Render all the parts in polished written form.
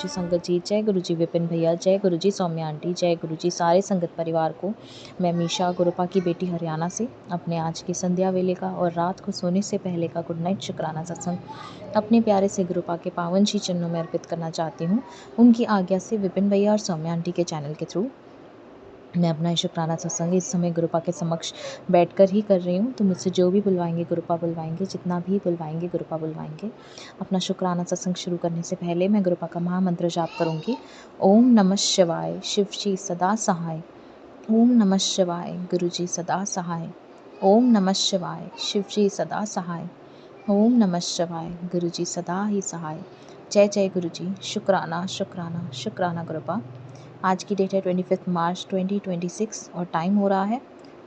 जी संगत जी, जय गुरु जी विपिन भैया, जय गुरु जी सौम्या आंटी, जय गुरु जी सारे संगत परिवार को। मैं मीशा गुरुपा की बेटी हरियाणा से अपने आज की संध्या वेले का और रात को सोने से पहले का गुड नाइट शुक्राना सत्संग अपने प्यारे से गुरुपा के पावन श्री चरणों में अर्पित करना चाहती हूँ। उनकी आज्ञा से विपिन भैया और सौम्या आंटी के चैनल के थ्रू मैं अपना ये शुक्राना सत्संग इस समय गुरुपा के समक्ष बैठकर ही कर रही हूँ। तो मुझसे जो भी बुलवाएंगे गुरुपा बुलवाएंगे, जितना भी बुलवाएंगे गुरुपा बुलवाएंगे। अपना शुक्राना सत्संग शुरू करने से पहले मैं गुरुपा का महामंत्र जाप करूँगी। ओम नमः शिवाय, शिव जी सदा सहाय। ओम नमः शिवाय, गुरु जी सदा सहाय। ओम नमः शिवाय, शिव जी सदा सहाय। ओम नमः शिवाय, गुरु जी सदा ही सहाय। जय जय गुरु जी। शुक्राना शुक्राना शुक्राना गुरुपा। आज की डेट है 25 मार्च 2026 और टाइम हो रहा है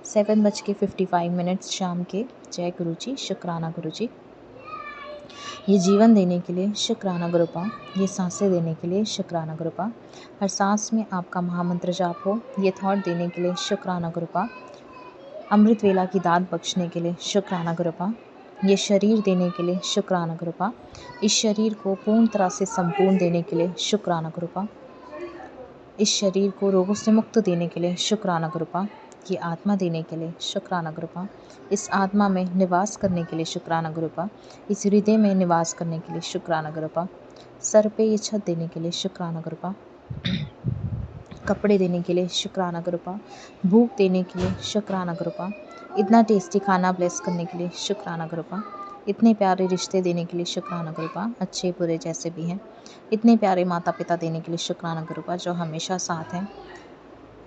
7:55 शाम के। जय गुरु जी। शुक्राना गुरु जी। ये जीवन देने के लिए शुक्राना गुरुपा, ये सांसें देने के लिए शुक्राना गुरुपा, हर सांस में आपका महामंत्र जाप हो ये थॉट देने के लिए शुक्राना गुरुपा, अमृत वेला की दात बख्शने के लिए शुक्राना गुरुपा, ये शरीर देने के लिए शुक्राना गुरुपा, इस शरीर को पूर्ण तरह से संपूर्ण देने के लिए शुक्राना गुरुपा, इस शरीर को रोगों से मुक्त देने के लिए शुक्राना गुरुपा, ये आत्मा देने के लिए शुक्राना गुरुपा, इस आत्मा में निवास करने के लिए शुक्राना गुरुपा, इस हृदय में निवास करने के लिए शुक्राना गुरुपा, सर पे ये छत देने के लिए शुक्राना गुरुपा, कपड़े देने के लिए शुक्राना गुरुपा, भूख देने के लिए शुक्राना गुरुपा, इतना टेस्टी खाना ब्लेस करने के लिए शुक्राना गुरुपा, इतने प्यारे रिश्ते देने के लिए शुक्राना गुरुपा, अच्छे बुरे जैसे भी हैं, इतने प्यारे माता पिता देने के लिए शुक्राना गुरुपा जो हमेशा साथ हैं,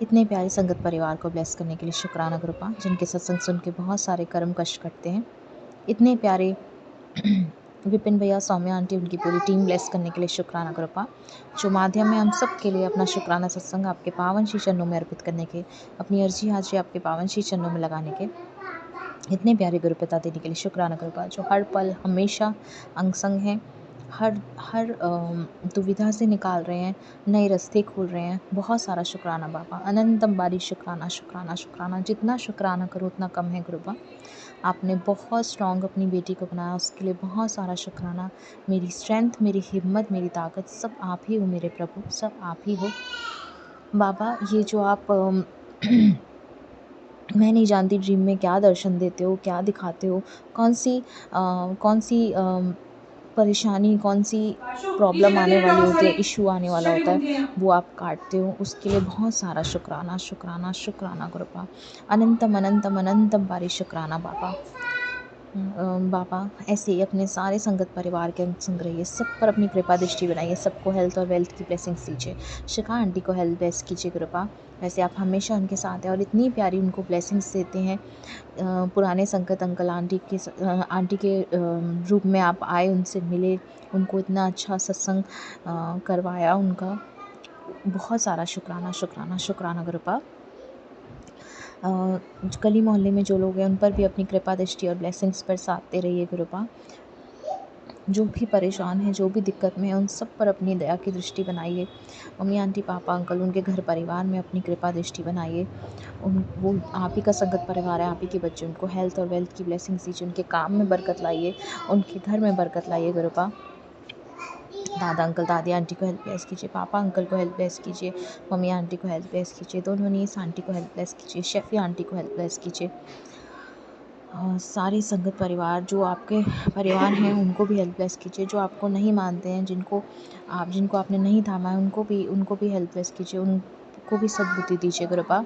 इतने प्यारे संगत परिवार को ब्लेस करने के लिए शुक्राना गुरुपा जिनके सत्संग सुन के बहुत सारे कर्म कष्ट कटते हैं, इतने प्यारे विपिन भैया, सौम्या आंटी, उनकी पूरी टीम ब्लेस करने के लिए शुक्राना गुरुपा, जो माध्यम है हम सब के लिए अपना शुक्राना सत्संग आपके पावन श्री चरणों में अर्पित करने के, अपनी अर्जी हाजिरी आपके पावन श्री चरणों में लगाने के, इतने प्यारे गुरुपिता देने के लिए शुक्राना गुरुपा जो हर पल हमेशा अंग संग हैं, हर दुविधा से निकाल रहे हैं, नए रास्ते खोल रहे हैं। बहुत सारा शुक्राना बाबा, अनंतम बारी शुक्राना शुक्राना शुक्राना, जितना शुक्राना करो उतना कम है गुरुपा। आपने बहुत स्ट्रॉन्ग अपनी बेटी को बनाया, उसके लिए बहुत सारा शुक्राना। मेरी स्ट्रेंथ, मेरी हिम्मत, मेरी ताकत सब आप ही हो मेरे प्रभु, सब आप ही हो बाबा। ये जो आप मैं नहीं जानती ड्रीम में क्या दर्शन देते हो, क्या दिखाते हो, कौन सी परेशानी, कौन सी प्रॉब्लम आने वाली होती है, इशू आने वाला होता है, वो आप काटते हो। उसके लिए बहुत सारा शुक्राना शुक्राना शुक्राना गुरुपा, अनंतम अनंतम अनंतम बारी शुक्राना बाबा। बाबा ऐसे ही अपने सारे संगत परिवार के संग रहिए, सब पर अपनी कृपा दृष्टि बनाइए, सबको हेल्थ और वेल्थ की ब्लेसिंग्स दीजिए। शिखा आंटी को हेल्थ ब्लेस कीजिए कृपा, वैसे आप हमेशा उनके साथ हैं और इतनी प्यारी उनको ब्लेसिंग्स देते हैं। पुराने संगत अंकल आंटी के रूप में आप आए, उनसे मिले, उनको इतना अच्छा सत्संग करवाया, उनका बहुत सारा शुक्राना शुक्राना शुक्राना गुरुपा। गली मोहल्ले में जो लोग हैं उन पर भी अपनी कृपा दृष्टि और ब्लेसिंग्स बरसाते रहिए गुरुपा। जो भी परेशान है, जो भी दिक्कत में है, उन सब पर अपनी दया की दृष्टि बनाइए। मम्मी आंटी पापा अंकल, उनके घर परिवार में अपनी कृपा दृष्टि बनाइए। वो आप ही का संगत परिवार है, आप ही के बच्चे, उनको हेल्थ और वेल्थ की ब्लेसिंग्स दीजिए, उनके काम में बरकत लाइए, उनके घर में बरकत लाइए गुरुपा। दादा अंकल दादी आंटी को हेल्प ब्लेस कीजिए, पापा अंकल को हेल्प ब्लेस कीजिए, मम्मी आंटी को हेल्प ब्लेस कीजिए, दोनों नीस आंटी को हेल्प ब्लेस कीजिए, शेफी आंटी को हेल्प ब्लेस कीजिए। सारे संगत परिवार जो आपके परिवार हैं उनको भी हेल्प ब्लेस कीजिए, जो आपको नहीं मानते हैं, जिनको आपने नहीं थामा है, उनको भी हेल्प ब्लेस कीजिए, उनको भी सद्बुद्धि दीजिए कृपा।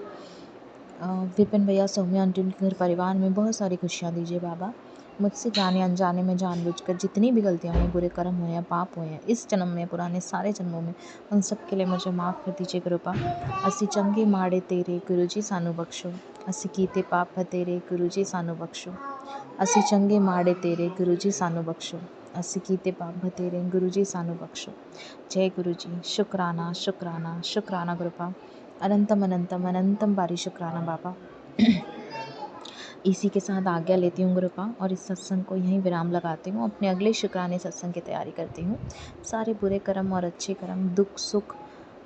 विपिन भैया, सौम्या आंटी, उनके घर परिवार में बहुत सारी खुशियाँ दीजिए बाबा। मुझसे जाने अनजाने में जानबूझकर जितनी भी गलतियाँ हुई, बुरे कर्म हुए हैं, पाप हुए हैं, इस जन्म में, पुराने सारे जन्मों में, उन सब के लिए मुझे माफ़ कर दीजिए कृपा। असी चंगे माड़े तेरे गुरु जी सानू बख्शो, असी कीते पाप तेरे गुरु जी सानू बख्शो, असी चंगे माड़े तेरे गुरु जी सानू बख्शो, असी कीते पाप तेरे गुरु जी सानू बख्शो। जय गुरु जी। शुक्राना शुक्राना शुक्राना गुरुपा, अनंतम अनंतम अनंतम बारी शुक्राना बाबा। इसी के साथ आज्ञा लेती हूँ गुरुपा और इस सत्संग को यहीं विराम लगाती हूँ। अपने अगले शुक्राने सत्संग की तैयारी करती हूँ। सारे बुरे कर्म और अच्छे कर्म, दुख सुख,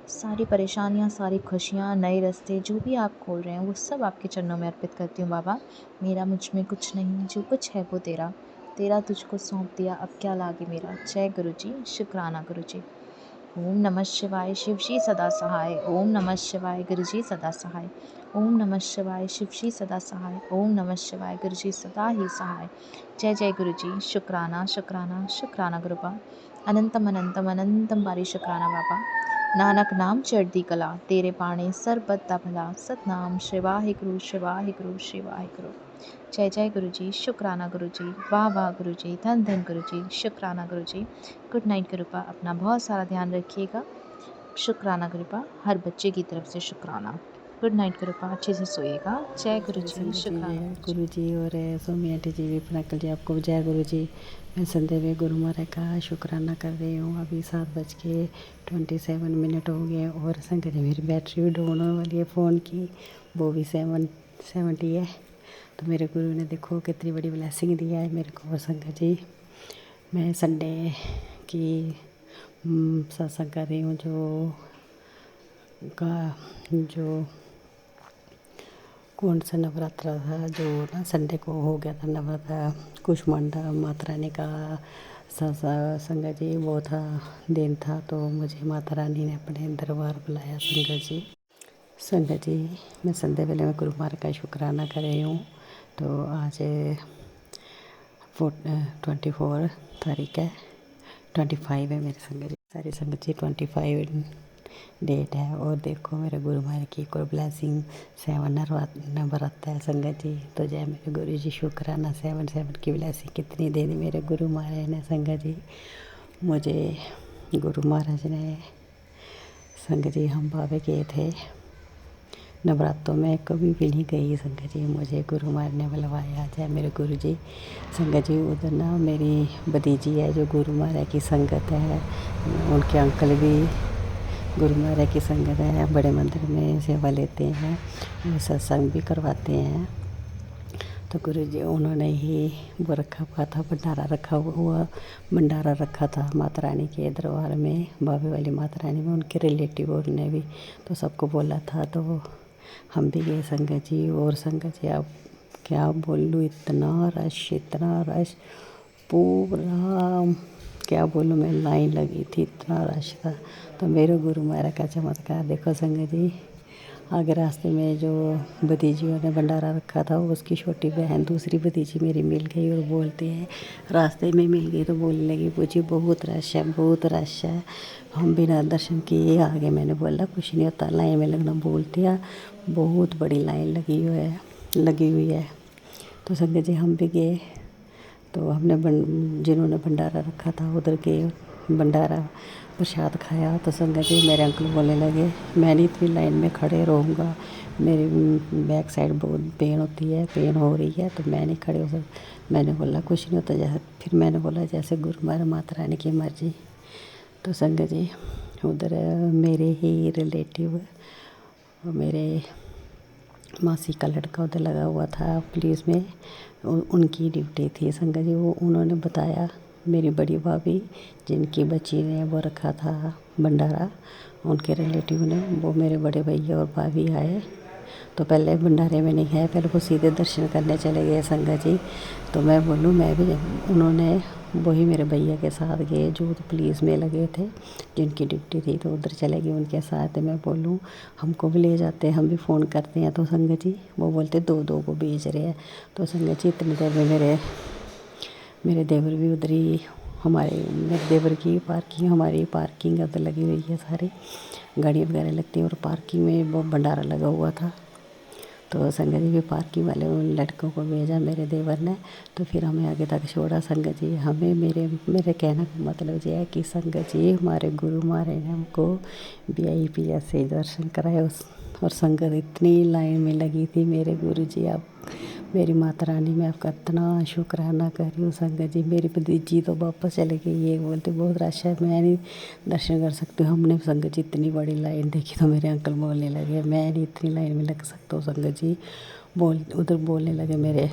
सारी परेशानियाँ, सारी खुशियाँ, नए रास्ते जो भी आप खोल रहे हैं वो सब आपके चरणों में अर्पित करती हूँ बाबा। मेरा मुझ में कुछ नहीं, जो कुछ है वो तेरा तुझको सौंप दिया, अब क्या लागे मेरा। जय गुरु जी। शुक्राना गुरु जी। ओम नमः शिवाय शिव जी सदा सहाय। ओम नमः शिवाय गुरु जी सदा सहाय। ओम नमः शिवाय शिव जी सदा सहाय। ओम नमः शिवाय गुरु जी सदा ही सहाय। जय जय गुरु जी। शुक्राना शुक्राना शुक्राना गुरुपा। अनंतम अनंतम अनंतम बारी शुक्राना बाबा। नानक नाम चढ़दी कला तेरे पाणे सरबत दा भला। सतनाम शिवाहिगुरु शिवाहिगुरु शिवाहिगुरु। जय जय गुरु जी। शुक्राना गुरु जी। वाह वाह गुरु जी। धन धन गुरु जी। शुक्राना गुरु जी। Good night गुरुपा। अपना बहुत सारा ध्यान रखिएगा। शुक्राना गुरुपा। हर बच्चे की तरफ से शुक्राना। Good night गुरुपा। अच्छे से सोइएगा। जय गुरु सारी जी। संगत जी, शुक्राना जय गुरु जी। गुरु जी और स्वामी आंटी जी भी प्रणाम जी आपको। जय गुरु जी। मैं संध्या में गुरु महाराज का शुक्राना कर रही हूँ। अभी 7:27 हो गए और संगत जी मेरी बैटरी भी डाउन होने वाली है फ़ोन की, वो भी 770 है। तो मेरे गुरु ने देखो कितनी बड़ी ब्लेसिंग दिया है मेरे को। संगत जी मैं संडे की सत्संग कर रही हूँ जो कौन सा नवरात्रा था जो ना संडे को हो गया था नवरात्रा कुष्मांडा माता रानी का संगत जी वो था दिन था। तो मुझे माता रानी ने अपने दरबार बुलाया संगत जी मैं संडे वेले में गुरु महाराज का शुक्राना कर रही हूँ। तो आज 24 तारीख है, 25 है मेरी संगत जी, सारी संगत जी 25 डेट है। और देखो मेरे गुरु महाराज की एक और ब्लेसिंग 7 नवरात्रा है संगत जी। तो जय मेरे गुरु जी। शुक्राना 7 की ब्लेसिंग कितनी दे दी मेरे गुरु महाराज ने संगत जी मुझे। गुरु महाराज ने संगत जी हम बाबे गए थे नवरात्रों में, कभी भी नहीं गई संगत जी, मुझे गुरु महाराज ने बुलवाया। जय मेरे गुरु जी। संगत जी उधर ना मेरी भतीजी है जो गुरु महाराज की संगत है, उनके अंकल भी गुरु महाराज की संगत है, बड़े मंदिर में सेवा लेते हैं, सत्संग भी करवाते हैं। तो गुरु जी उन्होंने ही वो रखा हुआ था भंडारा रखा था माता रानी के दरबार में, बाबे वाली माता रानी में, उनके रिलेटिव और ने भी तो सबको बोला था। तो हम भी गए संगत जी। और संगत जी अब क्या बोलूँ, इतना रश पूरा क्या बोलूँ मैं, लाइन लगी थी, इतना रश था। तो मेरे गुरु महाराज का चमत्कार देखो संगत जी। आगे रास्ते में जो भतीजियों ने भंडारा रखा था उसकी छोटी बहन दूसरी भतीजी मेरी मिल गई और बोलती है, रास्ते में मिल गई तो बोलने लगी, पूछी बहुत रश है बहुत रश है। हम बिना दर्शन किए आगे। मैंने बोला कुछ नहीं होता, लाइन में लगना। बोलती है बहुत बड़ी लाइन लगी हुई है। तो संगत जी हम भी गए। तो हमने जिन्होंने भंडारा रखा था उधर गए, भंडारा प्रसाद खाया। तो संगत जी मेरे अंकल बोलने लगे मैं नहीं इतनी लाइन में खड़े रहूँगा, मेरी बैक साइड बहुत पेन हो रही है, तो मैं नहीं खड़े हो सकती। मैंने बोला कुछ नहीं होता, जैसे फिर मैंने बोला जैसे गुरु महाराज माता रानी की मर्जी। तो संगत जी उधर मेरे ही रिलेटिव, मेरे मासी का लड़का उधर लगा हुआ था पुलिस में, उनकी ड्यूटी थी संगत जी। वो उन्होंने बताया, मेरी बड़ी भाभी जिनकी बच्ची ने वो रखा था भंडारा, उनके रिलेटिव ने, वो मेरे बड़े भैया और भाभी आए। तो पहले भंडारे में नहीं आए, पहले वो सीधे दर्शन करने चले गए संगत जी। तो मैं बोलूँ मैं भी, उन्होंने वही मेरे भैया के साथ गए जो पुलिस में लगे थे जिनकी ड्यूटी थी, तो उधर चले गए उनके साथ। मैं बोलूँ हमको भी ले जाते, हम भी फ़ोन करते हैं। तो संगत जी वो बोलते 2-2 को भेज रहे हैं। तो संगत जी इतनी देर में मेरे देवर भी उधर ही, मेरे देवर की पार्किंग, हमारी पार्किंग उधर लगी हुई है, सारी गाड़ियाँ वगैरह लगती हैं और पार्किंग में वो भंडारा लगा हुआ था। तो संगत जी भी पार्किंग वाले उन लड़कों को भेजा मेरे देवर ने। तो फिर हमें आगे तक छोड़ा संगत जी। हमें मेरे कहने का मतलब ये है कि संगत जी हमारे गुरु महाराज ने हमको VIP ऐसे दर्शन कराए। और संगत इतनी लाइन में लगी थी मेरे गुरु जी। अब मेरी माता रानी मैं आपका इतना शुक्राना कर रही हूँ संगत जी। मेरी भतीजी तो वापस चले गई, ये बोलते बहुत रश है मैं नहीं दर्शन कर सकती हूँ। हमने संगत जी इतनी बड़ी लाइन देखी तो मेरे अंकल बोलने लगे मैं नहीं इतनी लाइन में लग सकता हूँ संगत जी। उधर बोलने लगे मेरे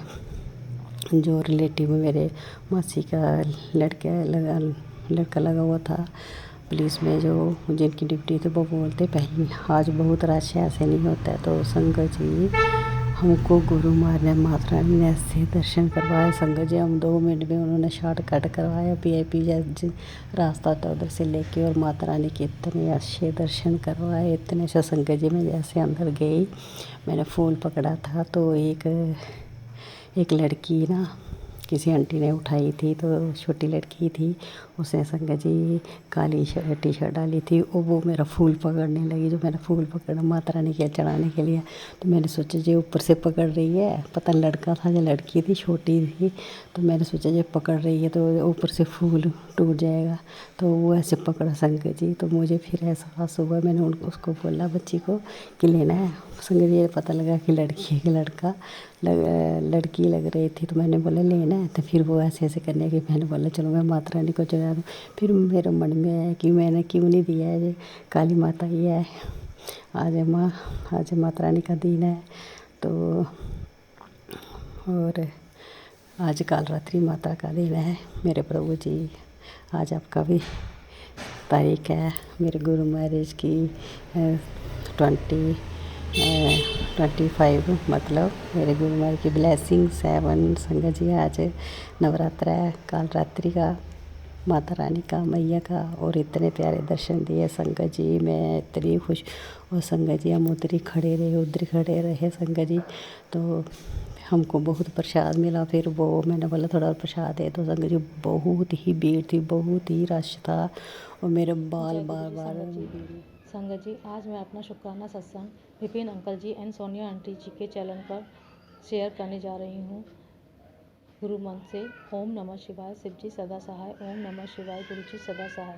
जो रिलेटिव मेरे मासी का लड़का लगा हुआ था पुलिस में, जो जिनकी ड्यूटी थी, वो बोलते पहले आज बहुत रश है, ऐसे नहीं होता है। तो संगत जी हमको गुरु माता रानी ने ऐसे दर्शन करवाए संगत जी, हम 2 मिनट में उन्होंने शॉर्टकट करवाया VIP रास्ता था उधर से लेके, और माता रानी के इतने अच्छे दर्शन करवाए, इतने अच्छे संगत जी। मैं जैसे अंदर गई, मैंने फूल पकड़ा था तो एक लड़की ना, किसी आंटी ने उठाई थी, तो छोटी लड़की थी, उसने संगत जी काली टी-शर्ट डाली थी, और वो मेरा फूल पकड़ने लगी। जो मैंने फूल पकड़ा माता रानी के चढ़ाने के लिए, तो मैंने सोचा जो ऊपर से पकड़ रही है, पता लड़का था या लड़की थी, छोटी थी, तो मैंने सोचा जो पकड़ रही है तो ऊपर से फूल टूट जाएगा, तो वो ऐसे पकड़ा संगत जी। तो मुझे फिर एहसास हुआ, मैंने उसको बोला बच्ची को कि लेना है। संगत जी पता लगा कि लड़की है कि लड़का, लड़की लग रही थी, तो मैंने बोला लेना है। तो फिर वो ऐसे ऐसे करने की, मैंने बोला चलो मैं माता रानी को चढ़ा दूँ। फिर मेरे मन में आया कि मैंने क्यों नहीं दिया है, ये काली माता ही है, आज माँ, आज माता रानी का दिन है। तो और आज कालरात्रि माता का दिन है मेरे प्रभु जी। आज आपका भी तारीख है मेरे गुरु महाराज की 25, मतलब मेरे गुरु महाराज की ब्लेसिंग 7। संगत जी आज नवरात्र है, कालरात्रि का, माता रानी का, मैया का, और इतने प्यारे दर्शन दिए संगत जी, मैं इतनी खुश। और संगत जी हम उधर ही खड़े रहे संगत जी। तो हमको बहुत प्रसाद मिला, फिर वो मैंने बोला थोड़ा और प्रसाद दे दो। संगत जी बहुत ही भीड़ थी, बहुत ही रश था, और मेरे बाल बार बार संगत जी आज मैं अपना शुक्राना सत्संग Vipin uncle ji and Sonia aunty ji के चैनल पर शेयर करने जा रही हूँ। गुरु मंत्र से ओम नमः शिवाय, शिव जी सदा सहाय, ओम नमः शिवाय, गुरु जी सदा सहाय।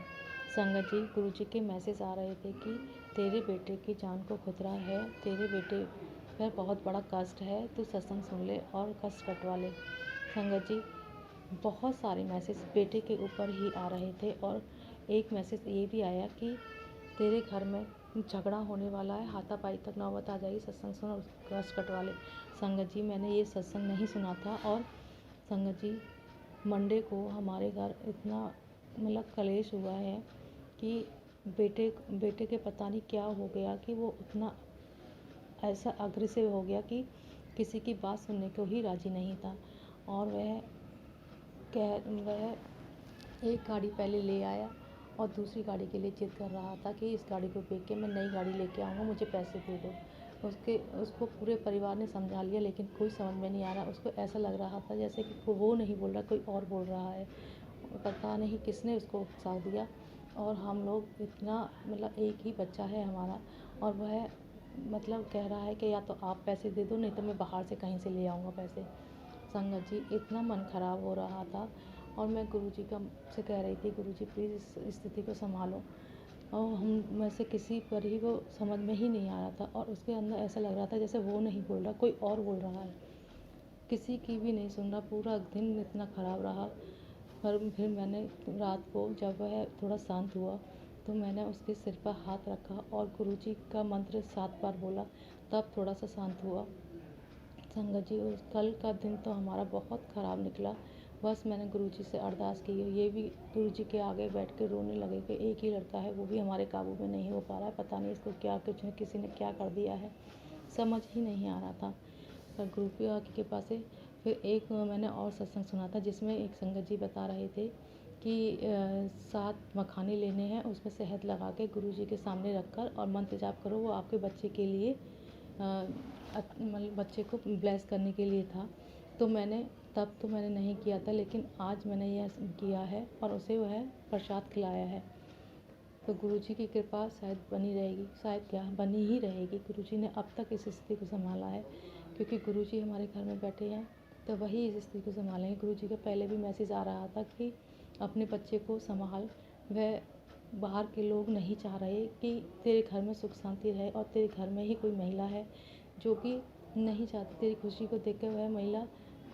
संगत जी गुरु जी के मैसेज आ रहे थे कि तेरे बेटे की जान को खतरा है, तेरे बेटे पर बहुत बड़ा कष्ट है, तू सत्संग सुन ले और कष्ट कटवा ले। संगत जी बहुत सारे मैसेज बेटे के ऊपर ही आ रहे थे, और एक मैसेज ये भी आया कि तेरे घर में झगड़ा होने वाला है, हाथापाई तक नौबत आ जाएगी, सत्संग सुन और कष्ट कटवा ले। संगत जी मैंने ये सत्संग नहीं सुना था, और संगत जी मंडे को हमारे घर इतना मतलब कलेश हुआ है कि बेटे के पता नहीं क्या हो गया कि वो उतना ऐसा अग्रेसिव हो गया कि किसी की बात सुनने को ही राजी नहीं था, और वह एक गाड़ी पहले ले आया और दूसरी गाड़ी के लिए जिद कर रहा था कि इस गाड़ी को बेच के मैं नई गाड़ी लेके आऊँगा, मुझे पैसे दे दो। उसको पूरे परिवार ने समझा लिया, लेकिन कोई समझ में नहीं आ रहा। उसको ऐसा लग रहा था जैसे कि वो नहीं बोल रहा, कोई और बोल रहा है, पता नहीं किसने उसको उकसा दिया। और हम लोग इतना मतलब एक ही बच्चा है हमारा, और वह मतलब कह रहा है कि या तो आप पैसे दे दो, नहीं तो मैं बाहर से कहीं से ले आऊँगा पैसे। संगत जी इतना मन ख़राब हो रहा था, और मैं गुरुजी का से कह रही थी गुरुजी प्लीज़ इस स्थिति को संभालो, और हम में से किसी पर ही वो समझ में ही नहीं आ रहा था, और उसके अंदर ऐसा लग रहा था जैसे वो नहीं बोल रहा, कोई और बोल रहा है, किसी की भी नहीं सुन रहा। पूरा दिन इतना ख़राब रहा। पर फिर मैंने रात को जब वह थोड़ा शांत हुआ तो मैंने उसके सिर पर हाथ रखा और गुरुजी का मंत्र 7 बार बोला, तब थोड़ा सा शांत हुआ। संगत जी उस कल का दिन तो हमारा बहुत ख़राब निकला। बस मैंने गुरुजी से अरदास की, ये भी गुरुजी के आगे बैठ के रोने लगे कि एक ही लड़का है, वो भी हमारे काबू में नहीं हो पा रहा है, पता नहीं इसको क्या किसी ने क्या कर दिया है, समझ ही नहीं आ रहा था। पर गुरु की कृपा से फिर एक मैंने और सत्संग सुना था, जिसमें एक संगत जी बता रहे थे कि 7 मखाने लेने हैं, उसमें शहद लगा के गुरुजी के सामने रखकर और मंत्र जाप करो, वो आपके बच्चे के लिए मतलब बच्चे को ब्लेस करने के लिए था। तो मैंने तब तो मैंने नहीं किया था, लेकिन आज मैंने यह किया है और उसे वह प्रसाद खिलाया है। तो गुरुजी की कृपा शायद बनी रहेगी, शायद क्या बनी ही रहेगी। गुरुजी ने अब तक इस स्थिति को संभाला है, क्योंकि गुरुजी हमारे घर में बैठे हैं तो वही इस स्थिति को संभालेंगे। गुरुजी का पहले भी मैसेज आ रहा था कि अपने बच्चे को संभाल, वह बाहर के लोग नहीं चाह रहे कि तेरे घर में सुख शांति रहे, और तेरे घर में ही कोई महिला है जो कि नहीं चाहती तेरी खुशी को देख कर वह महिला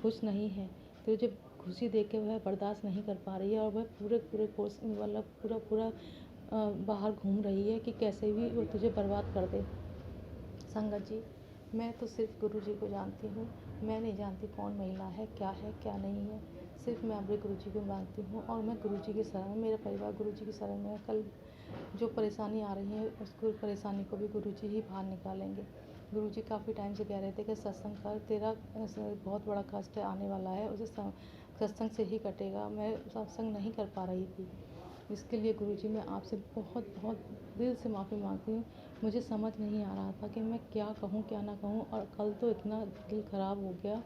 खुश नहीं है, तुझे खुशी देख के वह बर्दाश्त नहीं कर पा रही है, और वह पूरे कोर्स मतलब पूरा बाहर घूम रही है कि कैसे भी वो तुझे बर्बाद कर दे। संगत जी मैं तो सिर्फ गुरुजी को जानती हूँ, मैं नहीं जानती कौन महिला है क्या नहीं है, सिर्फ मैं अपने गुरुजी को जानती हूँ, और मैं गुरुजी की शरण, मेरा परिवार गुरुजी की शरण में है। कल जो परेशानी आ रही है उसको परेशानी को भी गुरुजी ही बाहर निकालेंगे। गुरुजी काफ़ी टाइम से कह रहे थे कि सत्संग कर, तेरा बहुत बड़ा कष्ट आने वाला है, उसे सत्संग से ही कटेगा। मैं सत्संग नहीं कर पा रही थी, इसके लिए गुरुजी मैं आपसे बहुत बहुत दिल से माफ़ी मांगती हूँ। मुझे समझ नहीं आ रहा था कि मैं क्या कहूँ क्या ना कहूँ, और कल तो इतना दिल ख़राब हो गया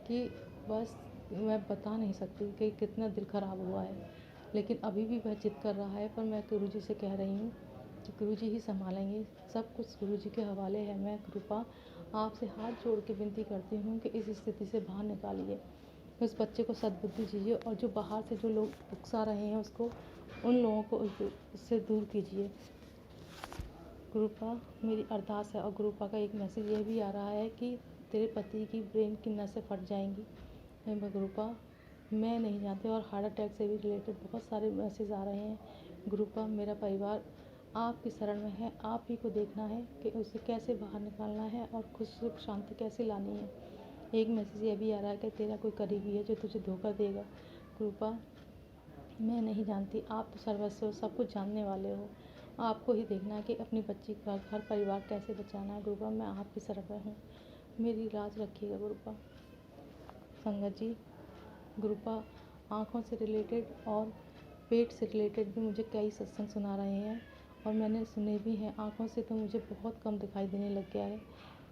कि बस मैं बता नहीं सकती कि कितना दिल ख़राब हुआ है। लेकिन अभी भी वह जिद कर रहा है, पर मैं गुरुजी से कह रही हूँ कि गुरुजी ही संभालेंगे, सब कुछ गुरुजी के हवाले है। मैं कृपा आपसे हाथ जोड़ के विनती करती हूँ कि इस स्थिति से बाहर निकालिए, उस बच्चे को सद्बुद्धि दीजिए, और जो बाहर से जो लोग उकसा रहे हैं उसको, उन लोगों को उससे दूर कीजिए। गुरुपा मेरी अरदास है। और गुरुपा का एक मैसेज ये भी आ रहा है कि तेरे पति की ब्रेन की नसें फट जाएंगी। मैं गुरुपा मैं नहीं जानती, और हार्ट अटैक से भी रिलेटेड बहुत सारे मैसेज आ रहे हैं। गुरुपा मेरा परिवार आपकी शरण में है, आप ही को देखना है कि उसे कैसे बाहर निकालना है और खुश सुख शांति कैसे लानी है। एक मैसेज ये भी आ रहा है कि तेरा कोई करीबी है जो तुझे धोखा देगा। गुरुपा मैं नहीं जानती, आप तो सर्वस्व हो, सब कुछ जानने वाले हो, आपको ही देखना है कि अपनी बच्ची का घर परिवार कैसे बचाना है। गुरुपा मैं आपकी शरण में हूँ, मेरी लाज रखिएगा गुरुपा। संगत जी, गुरुपा आँखों से रिलेटेड और पेट से रिलेटेड भी मुझे कई सत्संग सुना रहे हैं, और मैंने सुने भी हैं। आँखों से तो मुझे बहुत कम दिखाई देने लग गया है,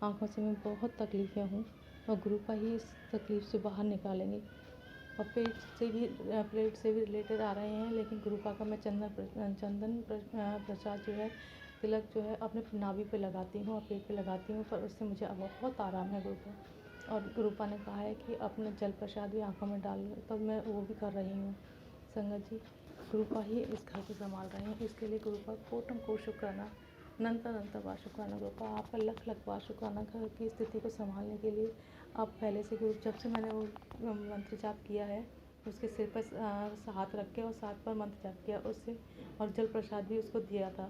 आँखों से मैं बहुत तकलीफ़ें हूँ, और गुरुपा ही इस तकलीफ़ से बाहर निकालेंगे। और पेट से भी रिलेटेड आ रहे हैं, लेकिन गुरुपा का मैं चंदन प्रसाद जो है, तिलक जो है अपने नाभि पे लगाती हूँ और पेट पे लगाती हूँ, पर उससे मुझे बहुत आराम है गुरुपा। और गुरुपा ने कहा है कि अपने जल प्रसाद भी आँखों में डाल लो, तो मैं वो भी कर रही हूँ। संगत जी, गुरुपा ही इस घर को संभाल रहे हैं, इसके लिए गुरुपा कोटम को शुक्राना, अनंत बार शुक्राना। गुरुपा आपका लख बार शुक्राना घर की स्थिति को संभालने के लिए। अब पहले से गुरु जब से मैंने वो मंत्र जाप किया है, उसके सिर पर हाथ रख के और साथ पर मंत्र जाप किया उससे, और जल प्रसाद भी उसको दिया था,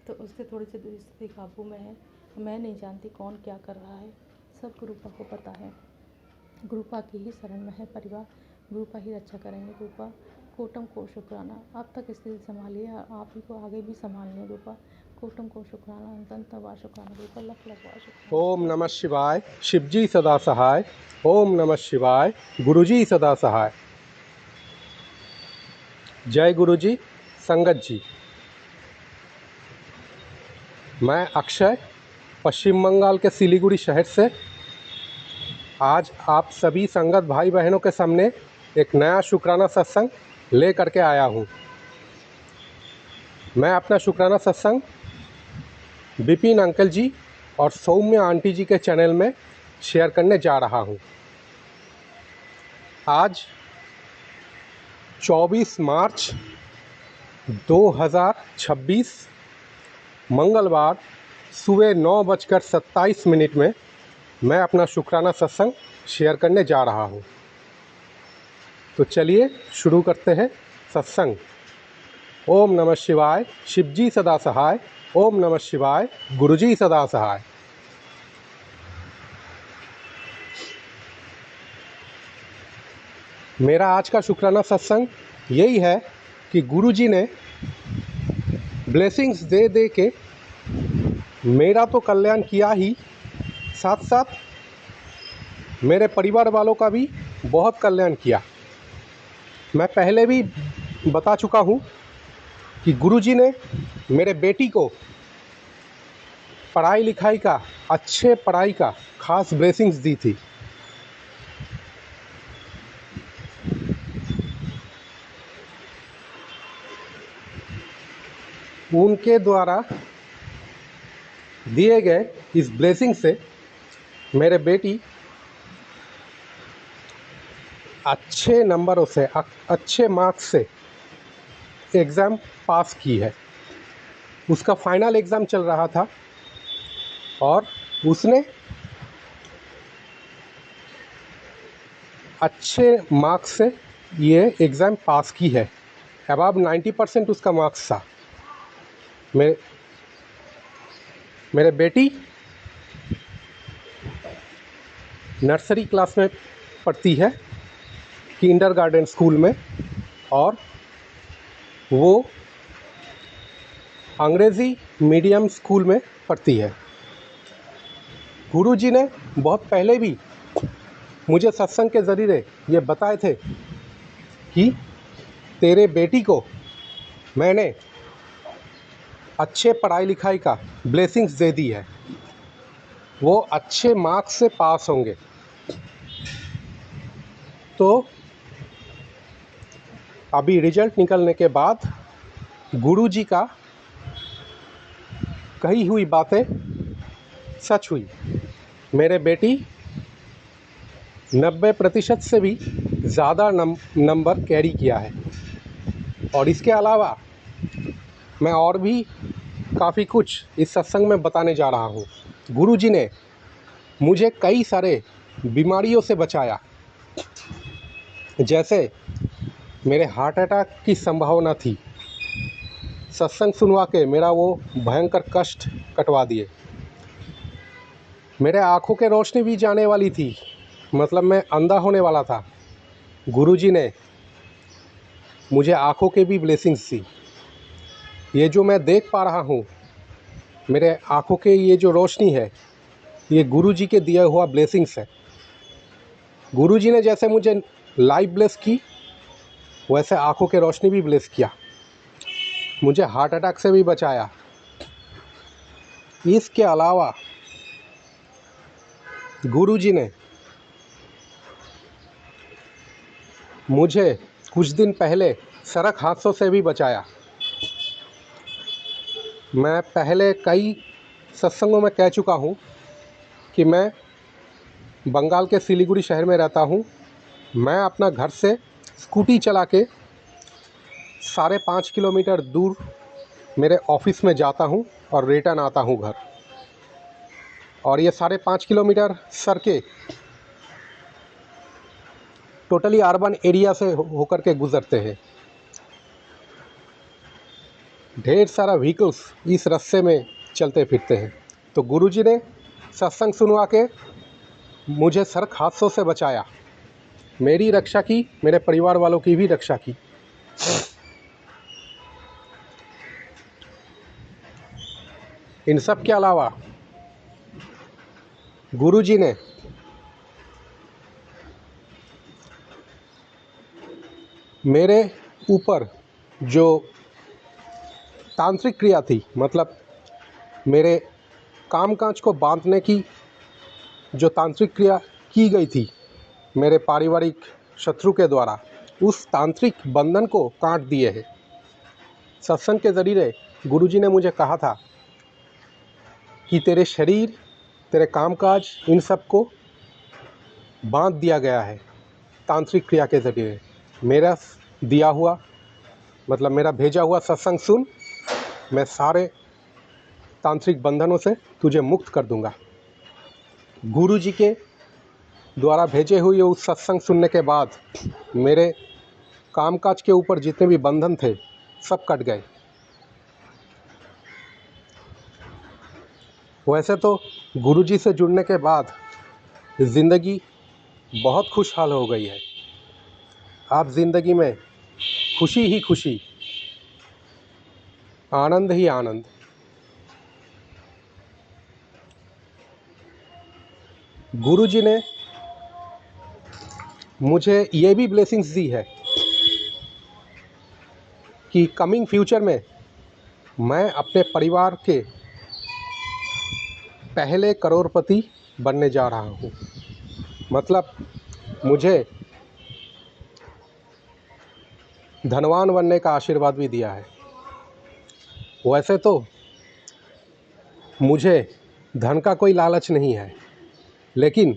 तो उससे थोड़ी सी स्थिति काबू में है। मैं नहीं जानती कौन क्या कर रहा है, सब गुरुपा को पता है। गुरुपा की ही शरण में है परिवार, गुरुपा ही रक्षा करेंगे। गुरुपा कोटम को शुक्राना, अब तक स्थिति संभालिए, आप ही को आगे भी संभालने। गुरुपा कोटम को शुक्राना, अनंत बार शुक्राना। गुरुपा लख बार शुक्राना। ओम नमः शिवाय। शिवजी सदा सहाय। ओम नमः शिवाय। गुरुजी सदा सहाय। जय गुरुजी। संगत जी, मैं अक्षय पश्चिम बंगाल के सिलीगुड़ी शहर से आज आप सभी संगत भाई बहनों के सामने एक नया शुक्राना सत्संग ले करके आया हूँ। मैं अपना शुक्राना सत्संग विपिन अंकल जी और सौम्य आंटी जी के चैनल में शेयर करने जा रहा हूँ। आज 24 मार्च 2026 मंगलवार सुबह 9:27 में मैं अपना शुक्राना सत्संग शेयर करने जा रहा हूँ। तो चलिए शुरू करते हैं सत्संग। ओम नमः शिवाय। शिवजी सदा सहाय। ओम नमः शिवाय। गुरुजी सदा सहाय। मेरा आज का शुक्राना सत्संग यही है कि गुरुजी ने ब्लेसिंग्स दे दे के मेरा तो कल्याण किया ही, साथ साथ मेरे परिवार वालों का भी बहुत कल्याण किया। मैं पहले भी बता चुका हूँ कि गुरुजी ने मेरे बेटी को पढ़ाई लिखाई का, अच्छे पढ़ाई का खास ब्लेसिंग्स दी थी। उनके द्वारा दिए गए इस ब्लेसिंग से मेरे बेटी अच्छे नंबरों से, अच्छे मार्क्स से एग्ज़ाम पास की है। उसका फाइनल एग्ज़ाम चल रहा था और उसने अच्छे मार्क्स से ये एग्ज़ाम पास की है। अबाव 90% उसका मार्क्स था। मेरे बेटी नर्सरी क्लास में पढ़ती है, किंडरगार्टन स्कूल में, और वो अंग्रेज़ी मीडियम स्कूल में पढ़ती है। गुरुजी ने बहुत पहले भी मुझे सत्संग के ज़रिए ये बताए थे कि तेरे बेटी को मैंने अच्छे पढ़ाई लिखाई का ब्लेसिंग्स दे दी है, वो अच्छे मार्क्स से पास होंगे। तो अभी रिजल्ट निकलने के बाद गुरुजी का कही हुई बातें सच हुई। मेरे बेटी 90% से भी ज़्यादा नंबर कैरी किया है। और इसके अलावा मैं और भी काफ़ी कुछ इस सत्संग में बताने जा रहा हूँ। गुरुजी ने मुझे कई सारे बीमारियों से बचाया, जैसे मेरे हार्ट अटैक की संभावना थी, सत्संग सुनवा के मेरा वो भयंकर कष्ट कटवा दिए। मेरे आँखों के रोशनी भी जाने वाली थी, मतलब मैं अंधा होने वाला था। गुरुजी ने मुझे आँखों के भी ब्लेसिंग्स दी। ये जो मैं देख पा रहा हूँ, मेरे आँखों के ये जो रोशनी है, ये गुरुजी के दिया हुआ ब्लेसिंग्स है। गुरुजी ने जैसे मुझे लाइफ ब्लेस की, वैसे आँखों के रोशनी भी ब्लेस किया, मुझे हार्ट अटैक से भी बचाया। इसके अलावा गुरुजी ने मुझे कुछ दिन पहले सड़क हादसों से भी बचाया। मैं पहले कई सत्संगों में कह चुका हूँ कि मैं बंगाल के सिलीगुड़ी शहर में रहता हूँ। मैं अपना घर से स्कूटी चला के 5.5 किलोमीटर दूर मेरे ऑफिस में जाता हूँ और रिटर्न आता हूँ घर। और ये 5.5 किलोमीटर सड़कें टोटली अर्बन एरिया से होकर के गुज़रते हैं। ढेर सारा व्हीकल्स इस रास्ते में चलते फिरते हैं। तो गुरुजी ने सत्संग सुनवा के मुझे सड़क हादसों से बचाया, मेरी रक्षा की, मेरे परिवार वालों की भी रक्षा की। इन सब के अलावा गुरुजी ने मेरे ऊपर जो तांत्रिक क्रिया थी, मतलब मेरे कामकाज को बांधने की जो तांत्रिक क्रिया की गई थी मेरे पारिवारिक शत्रु के द्वारा, उस तांत्रिक बंधन को काट दिए है। सत्संग के ज़रिए गुरुजी ने मुझे कहा था कि तेरे शरीर, तेरे कामकाज, इन सब को बांध दिया गया है तांत्रिक क्रिया के ज़रिए। मेरा दिया हुआ, मतलब मेरा भेजा हुआ सत्संग सुन, मैं सारे तांत्रिक बंधनों से तुझे मुक्त कर दूंगा। गुरुजी के द्वारा भेजे हुए उस सत्संग सुनने के बाद मेरे कामकाज के ऊपर जितने भी बंधन थे सब कट गए। वैसे तो गुरुजी से जुड़ने के बाद ज़िंदगी बहुत खुशहाल हो गई है। आप ज़िंदगी में खुशी ही खुशी, आनंद ही आनंद। गुरुजी ने मुझे ये भी ब्लेसिंग्स दी है कि कमिंग फ्यूचर में मैं अपने परिवार के पहले करोड़पति बनने जा रहा हूँ। मतलब मुझे धनवान बनने का आशीर्वाद भी दिया है। वैसे तो मुझे धन का कोई लालच नहीं है, लेकिन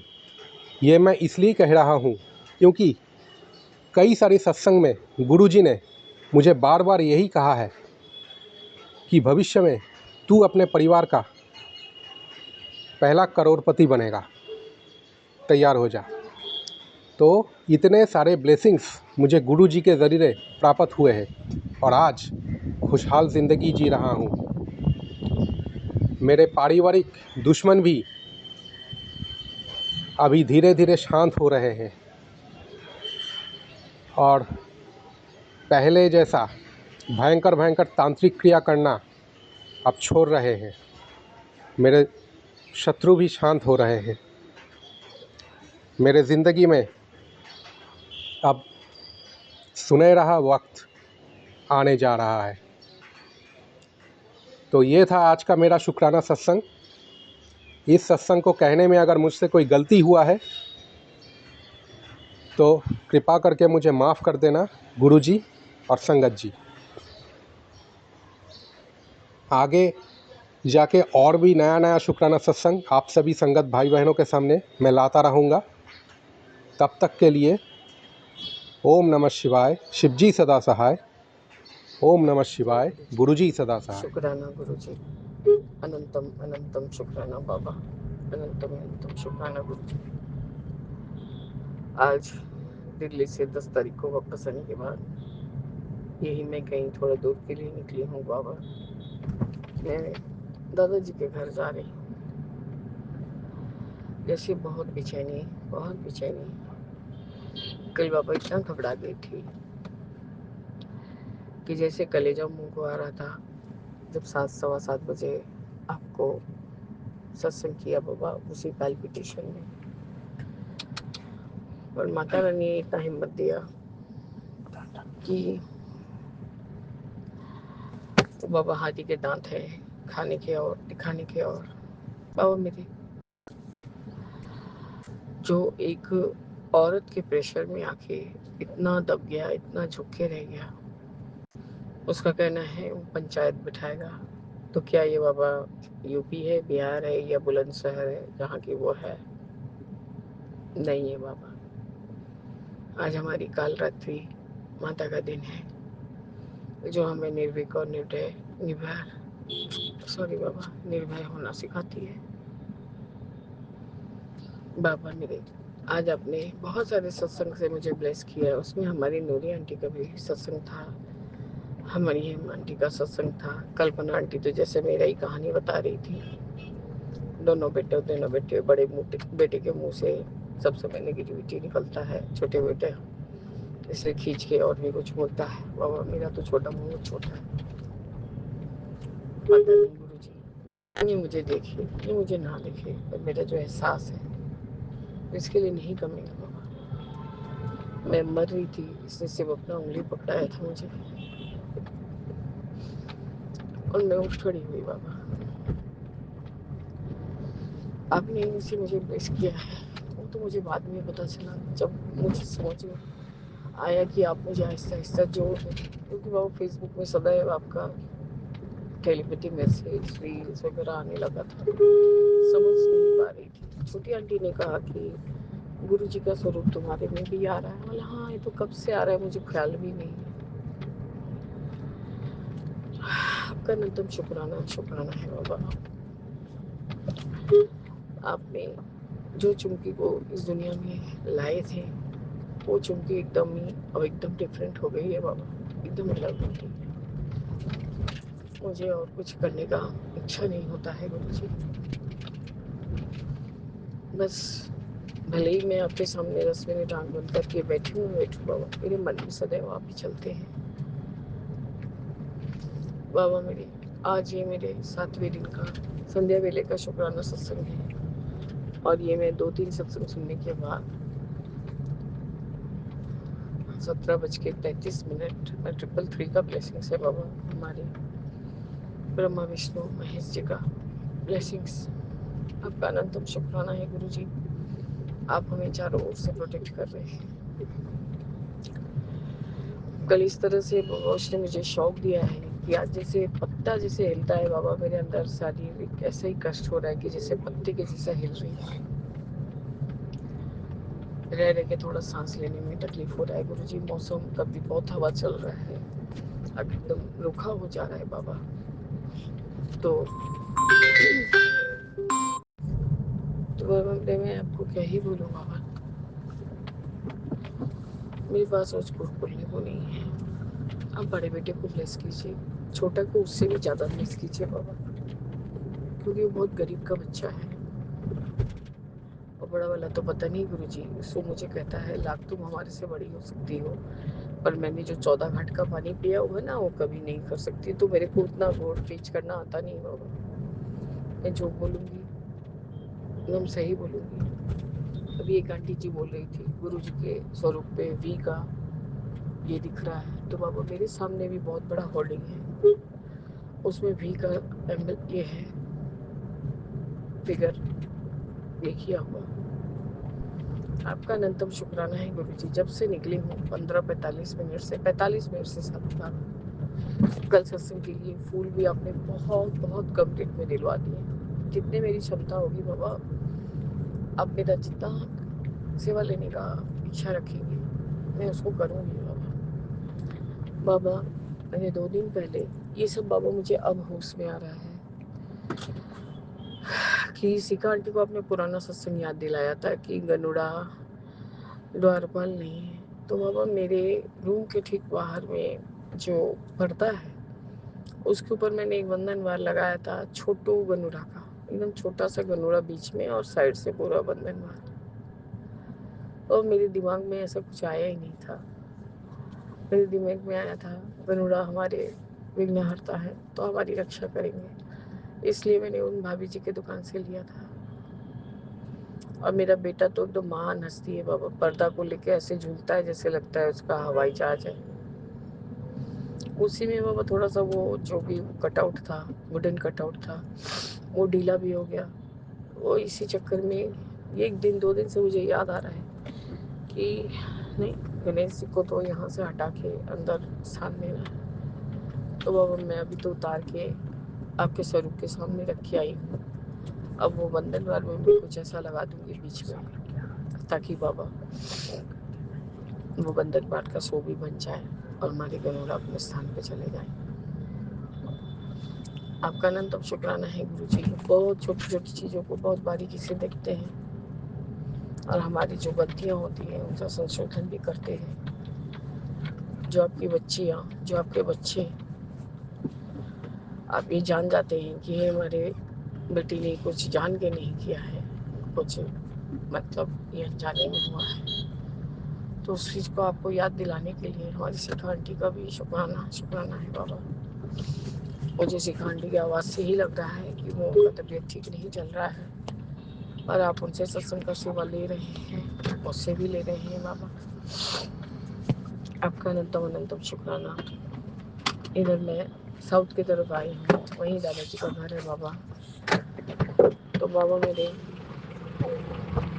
ये मैं इसलिए कह रहा हूँ क्योंकि कई सारे सत्संग में गुरुजी ने मुझे बार बार यही कहा है कि भविष्य में तू अपने परिवार का पहला करोड़पति बनेगा, तैयार हो जा। तो इतने सारे ब्लेसिंग्स मुझे गुरुजी के ज़रिए प्राप्त हुए हैं और आज खुशहाल ज़िंदगी जी रहा हूँ। मेरे पारिवारिक दुश्मन भी अभी धीरे धीरे शांत हो रहे हैं और पहले जैसा भयंकर तांत्रिक क्रिया करना अब छोड़ रहे हैं। मेरे शत्रु भी शांत हो रहे हैं। मेरे ज़िंदगी में अब सुनहरा वक्त आने जा रहा है। तो ये था आज का मेरा शुक्राना सत्संग। इस सत्संग को कहने में अगर मुझसे कोई गलती हुआ है तो कृपा करके मुझे माफ़ कर देना गुरुजी और संगत जी। आगे जाके और भी नया नया शुक्राना सत्संग आप सभी संगत भाई बहनों के सामने मैं लाता रहूँगा। तब तक के लिए ओम नमः शिवाय, शिवजी सदा सहाय। ओम नमः शिवाय, गुरुजी सदा सहाय। शुक्राना गुरुजी, अनंतम अनंतम शुक्राना बाबा, अनंतम अनंतम शुक्राना गुरुजी। आज दिल्ली से 10 तारीख को वापस आने के बाद यही मैं कहीं थोड़ा दूर के लिए निकली हूँ बाबा। मैं दादाजी के घर जा रही हूँ। जैसे बहुत बेचैनी, बहुत बेचैनी। कल बाबा इतना घबरा गई थी कि जैसे कलेजा मुंह को आ रहा था जब 7 सवा 7 बजे आपको सत्संग किया बाबा, उसी पैल्पिटेशन में। और माता रानी ने इतना हिम्मत दिया कि तो बाबा हाथी के दांत है, खाने के और दिखाने के और। बाबा मेरे जो एक औरत के प्रेशर में आके इतना दब गया, इतना झुक के रह गया, उसका कहना है वो पंचायत बिठाएगा। तो क्या ये बाबा यूपी है, बिहार है या बुलंदशहर है जहाँ की वो है? नहीं है बाबा। आज हमारी काल रात्रि माता का दिन है जो हमें निर्भीक और निर्भय होना सिखाती है। बाबा मेरे आज आपने बहुत सारे सत्संग से मुझे ब्लेस किया है। उसमें हमारी नूरी आंटी का भी सत्संग था, हमारी हेम आंटी का सत्संग था, कल्पना आंटी तो जैसे मेरा ही कहानी बता रही थी। दोनों बेटे बड़े बेटे के मुंह से सबसे पहले नेगेटिविटी निकलता है, छोटे बेटे इसलिए खींच के और भी कुछ बोलता है। बाबा मेरा तो छोटा मुंह छोटा है। पता नहीं गुरु जी, ये मुझे देखे, ये मुझे ना देखे, पर मेरा जो एहसास है इसके लिए नहीं कमेगा बाबा। मैं मर रही थी, इसने सिर्फ अपना उंगली पकड़ाया था मुझे और मैं उठ खड़ी हुई बाबा। आपने इनसे मुझे ब्लेस किया है। वो तो मुझे बाद में पता चला जब मुझे समझ में आया कि आप मुझे आहिस्ता आहिस्ता जोड़ रहे, क्योंकि बाबा फेसबुक में सदैव आपका टेलीपैथी मैसेज रील्स वगैरह आने लगा था। समझ नहीं पा रही थी। छोटी आंटी ने कहा कि गुरु जी का स्वरूप तुम्हारे में भी आ रहा है। बोला हाँ, ये तो कब से आ रहा है मुझे ख्याल भी नहीं है। आपका अनंतम शुक्राना है बाबा। आपने जो चुमकी को इस दुनिया में लाए थे वो चुमकी एकदम डिफरेंट हो गई है बाबा, एकदम अलग हो गई है। मुझे और कुछ करने का इच्छा नहीं होता है गुरु जी। बस भले ही मैं आपके सामने 10 मिनट आंख बंद करके बैठूँ बाबा, मेरे मन में सदैव आप ही चलते हैं बाबा मेरे। आज ये मेरे 7वें दिन का संध्या वेले का शुक्राना सत्संग है और ये मैं 2-3 सत्संग सुनने के बाद 17:33 333 का ब्लेसिंग्स है बाबा। हमारे ब्रह्मा विष्णु महेश जी का ब्लेसिंग्स। आपका अनंतम शुक्राना है गुरु जी। आप हमें चारों ओर से प्रोटेक्ट कर रहे हैं। कल इस तरह से उसने मुझे शौक दिया है कि आज जैसे पत्ता जैसे हिलता है बाबा, मेरे अंदर शारीरिक ऐसा ही कष्ट हो रहा है कि जैसे पत्ते के जैसा हिल रही है। रह रह के थोड़ा सांस लेने में तकलीफ हो रहा है गुरु जी। मौसम का भी बहुत हवा चल रहा है, अब एकदम रूखा हो जा रहा है बाबा। तो मैं आपको क्या ही बोलूँ बाबा, मेरे पास आज कुछ बोलने को नहीं है। आप बड़े बेटे को ब्लेस कीजिए, छोटा को उससे भी ज़्यादा ब्लेस कीजिए बाबा, क्योंकि वो बहुत गरीब का बच्चा है। और बड़ा वाला तो पता नहीं गुरु जी, उसको मुझे कहता है लाख तुम हमारे से बड़ी हो सकती हो, पर मैंने जो 14 घाट का पानी पिया हुआ ना वो कभी नहीं कर सकती। तो मेरे को उतना घोड़ रीच करना आता नहीं बाबा। मैं जो बोलूँगी एकदम सही बोलूँगी। अभी एक आंटी जी बोल रही थी गुरु जी के स्वरूप पे वी का ये दिख रहा है, तो बाबा मेरे सामने भी बहुत बड़ा होर्डिंग है, उसमें वी का एम्बल ये है फिगर लिखा हुआ। आपका अनंतम शुक्राना है गुरु जी। जब से निकली हूँ 45 मिनट से 7 कल सत्संग के लिए फूल भी आपने बहुत बहुत कम रेट में दिलवा दिए। जितने मेरी क्षमता होगी बाबा, आप मेरा जितना सेवा लेने का इच्छा रखेंगे मैं उसको करूँगी बाबा। बाबा मैंने 2 दिन पहले ये सब बाबा मुझे अब होश में आ रहा है कि सिका आंटी को आपने पुराना सत्संग याद दिलाया था कि गनुड़ा द्वारपाल नहीं है। तो बाबा मेरे रूम के ठीक बाहर में जो पर्दा है उसके ऊपर मैंने एक बंधन वार लगाया था, छोटू गनुड़ा का, एकदम छोटा सा गनुड़ा बीच में और साइड से पूरा बंधन वार। और मेरे दिमाग में ऐसा कुछ आया ही नहीं था। मेरे दिमाग में आया था गनुड़ा हमारे विघ्नहर्ता है तो हमारी रक्षा करेंगे, इसलिए मैंने उन भाभी जी के दुकान से लिया था। और मेरा बेटा तो एकदम महान हस्ती है बाबा, पर्दा को लेके ऐसे झूलता है जैसे लगता है उसका हवाई जहाज है। उसी में बाबा थोड़ा सा वो जो भी कटआउट था, वुडन कटआउट था, वो ढीला भी हो गया। वो इसी चक्कर में ये 1 दिन 2 दिन से मुझे याद आ रहा है कि नहीं, गणेश जी को तो यहाँ से हटा के अंदर स्थान देना है। तो बाबा मैं अभी तो उतार के आपके स्वरूप के सामने रख के आई हूँ। अब वो बंधन वार में भी कुछ ऐसा लगा दूंगी बीच में, ताकि बाबा वो बंधन वार का शो भी बन जाए और हमारे गनोरा अपने स्थान पे चले जाए। आपका अनंतम शुक्राना है गुरु जी। बहुत छोटी छोटी चीज़ों को बहुत बारीकी से देखते हैं और हमारी जो गलतियाँ होती हैं उनका संशोधन भी करते हैं। जो आपकी बच्चियाँ, जो आपके बच्चे, आप ये जान जाते हैं कि हमारे बेटी ने कुछ जान के नहीं किया है, कुछ मतलब ये अनजाने में हुआ है, तो उस चीज़ को आपको याद दिलाने के लिए हमारी शिखा आंटी का भी शुक्राना शुक्राना है बाबा। मुझे शिखा आंटी की आवाज़ से ही लग रहा है कि वो उनका तबीयत ठीक नहीं चल रहा है और आप उनसे सत्संग का सेवा ले रहे हैं, मुझसे भी ले रहे हैं बाबा। आपका अनंतम अनंतम शुक्राना। इधर मैं साउथ की तरफ आई हूँ, वहीं दादाजी का घर है बाबा। तो बाबा मेरे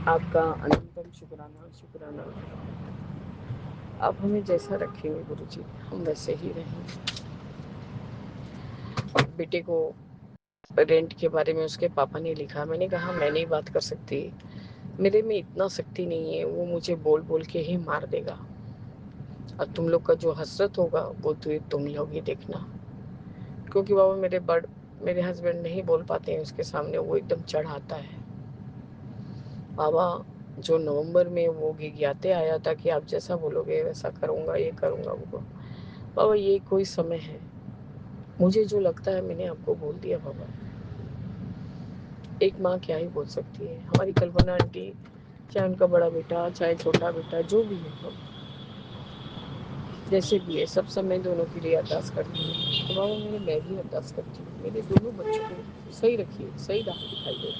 आपका अनंतम शुक्राना शुक्राना। आप हमें जैसा रखेंगे गुरु जी हम वैसे ही रहेंगे। बेटे को रेंट के बारे में उसके पापा ने लिखा, मैंने कहा मैं नहीं बात कर सकती, मेरे में इतना शक्ति नहीं है, वो मुझे बोल बोल के ही मार देगा और तुम लोग का जो हसरत होगा वो तो तुम लोग ही देखना। क्योंकि बाबा मेरे हस्बैंड नहीं बोल पाते हैं उसके सामने, वो एकदम चढ़ाता है बाबा। जो नवंबर में वो घिघियाते आया था कि आप जैसा बोलोगे वैसा करूँगा, ये करूँगा वो, बाबा ये कोई समय है, मुझे जो लगता है मैंने आपको बोल दिया बाबा। एक माँ क्या ही बोल सकती है। हमारी कल्पना आंटी, चाहे उनका बड़ा बेटा चाहे छोटा बेटा जो भी है, जैसे भी है, सब समय दोनों के लिए अरदास करती हूँ। तो बाबा मैं भी अरदास करती हूँ मेरे दोनों बच्चों को सही रखिए, सही राह दिखाई दे।